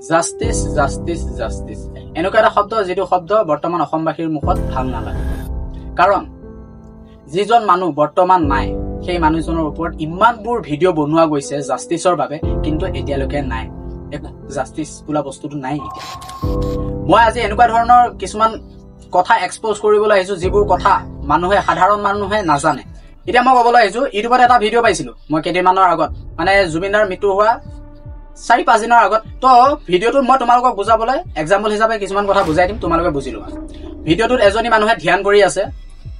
জাষ্টিস জাষ্টিস জাষ্টিস এনেকুৱা এটা শব্দ যেটো শব্দ বৰ্তমান অসমবাসীৰ মুখত ভাল নালাগে কাৰণ যিজন মানুহ বৰ্তমান নাই সেই মানুহজনৰ ওপৰত ইমানবোৰ ভিডিঅ' বনোৱা গৈছে জাষ্টিসৰ বাবে কিন্তু এতিয়ালৈকে নাই একো জাষ্টিস বোলা বস্তুটো নাই এতিয়া মই আজি এনেকুৱা ধৰণৰ কিছুমান কথা এক্সপ'জ কৰিবলৈ আহিছো যিবোৰ কথা মানুহে সাধাৰণ মানুহে নাজানে এতিয়া মই ক'বলৈ আহিছো ইউটিউবত এটা ভিডিঅ' পাইছিলো মই কেইদিনমানৰ আগত মানে জুবিনদাৰ মৃত্যু হোৱা 4-5 দিনৰ আগত তো ভিডিঅ'টো মই তোমালোকক বুজাবলৈ এক্সাম্পল হিচাপে কিছুমান কথা বুজাই দিম তোমালোকে বুজি লোৱা ভিডিঅ'টোত এজনী মানুহে ধ্যান কৰি আছে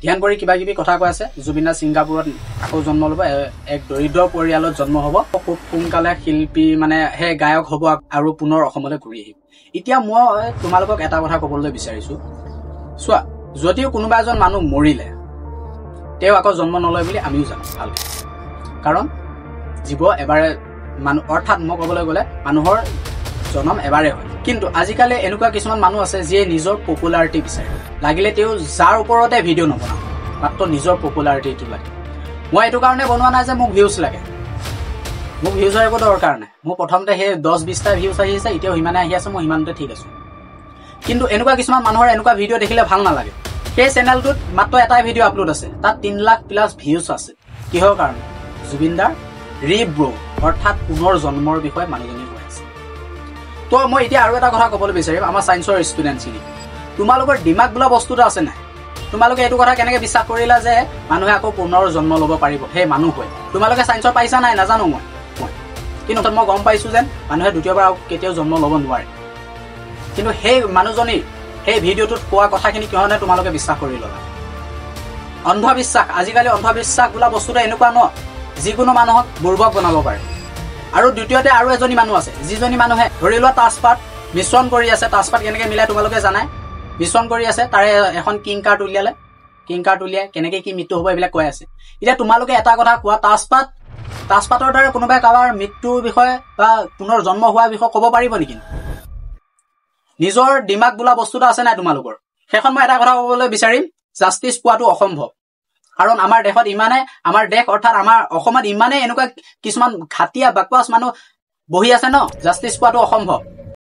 ধ্যান কৰি কিবা কিবি কথা কৈ আছে জুবিনদা সিংগাপুৰত আকৌ জন্ম ল'ব এক দৰিদ্ৰ পৰিয়ালত জন্ম হ'ব খুব সোনকালে শিল্পী মানে হে গায়ক হ'ব আৰু পুনৰ অসমলৈ ঘূৰি আহিব এতিয়া মই তোমালোকক এটা কথা ক'বলৈ বিচাৰিছো চোৱা যদিও কোনোবা এজন মানুহ মৰিলে তেওঁ আকৌ জন্ম নলয় বুলি আমিও জানো ভালকৈ কাৰণ জীৱ এবাৰে মানুহ অৰ্থাৎ মই ক'বলৈ গ'লে মানুহৰ জন্ম এবাৰে হয় কিন্তু আজিকালি এনেকুৱা কিছুমান মানুহ আছে যিয়ে নিজৰ পপুলাৰিটি বিচাৰে লাগিলে তেওঁ যাৰ ওপৰতে ভিডিঅ' নবনাও মাত্ৰ নিজৰ পপুলাৰিটিটো লাগে মই এইটো কাৰণে বনোৱা নাই যে মোক ভিউজ লাগে মোক ভিউজৰ একো দৰকাৰ নাই মোৰ প্ৰথমতে সেই 10-20টা ভিউজ আহি আছে এতিয়াও সিমানে আহি আছে মই সিমানতে ঠিক আছো কিন্তু এনেকুৱা কিছুমান মানুহৰ এনেকুৱা ভিডিঅ' দেখিলে ভাল নালাগে সেই চেনেলটোত মাত্ৰ এটাই ভিডিঅ' আপলোড আছে তাত 3 লাখ প্লাছ ভিউজ আছে কিহৰ কাৰণে জুবিনদাৰ ৰিব্ৰো অৰ্থাৎ পুনৰ জন্মৰ বিষয়ে মানুহজনী কৈ আছে তো মই এতিয়া আৰু এটা কথা ক'বলৈ বিচাৰিম আমাৰ সায়েন্সৰ ষ্টুডেণ্টখিনি তোমালোকৰ দিমাগ বোলা বস্তুটো আছে নাই তোমালোকে এইটো কথা কেনেকৈ বিশ্বাস কৰিলা যে মানুহে আকৌ পুনৰ জন্ম ল'ব পাৰিব সেই মানুহ হয় তোমালোকে সায়েন্সৰ পাইছা নাই নাজানো মই কিন্তু মই গম পাইছো যেন মানুহে দ্বিতীয়বাৰ আৰু কেতিয়াও জন্ম ল'ব নোৱাৰে কিন্তু সেই মানুহজনীৰ সেই ভিডিঅ'টোত কোৱা কথাখিনি কিহনে তোমালোকে বিশ্বাস কৰি ল'লা অন্ধবিশ্বাস আজিকালি অন্ধবিশ্বাস বোলা বস্তুটো এনেকুৱা ন যিকোনো মানুহক বুৰ্বক বনাব পাৰে আৰু দ্বিতীয়তে আৰু এজনী মানুহ আছে যিজনী মানুহে ধৰি লোৱা তাজপাত মিশ্ৰণ কৰি আছে তাজপাত কেনেকৈ মিলাই তোমালোকে জানাই মিশ্ৰণ কৰি আছে তাৰে এখন কিং কাৰ্ড উলিয়ালে কিং কাৰ্ড উলিয়াই কেনেকৈ কি মৃত্যু হ'ব এইবিলাক কৈ আছে এতিয়া তোমালোকে এটা কথা কোৱা তাজপাতৰ দ্বাৰা কোনোবাই কাৰোবাৰ মৃত্যুৰ বিষয়ে বা পুনৰ জন্ম হোৱাৰ বিষয়ে ক'ব পাৰিব নেকি নিজৰ দিমাগ বোলা বস্তুটো আছে নাই তোমালোকৰ সেইখন মই এটা কথা ক'বলৈ বিচাৰিম জাষ্টিস পোৱাটো অসম্ভৱ কাৰণ আমাৰ দেশত ইমানে আমাৰ দেশ অৰ্থাৎ আমাৰ অসমত ইমানে এনেকুৱা কিছুমান ঘাটিয়া বাকৱাছ মানুহ বহি আছে ন জাষ্টিস পোৱাটো অসম্ভৱ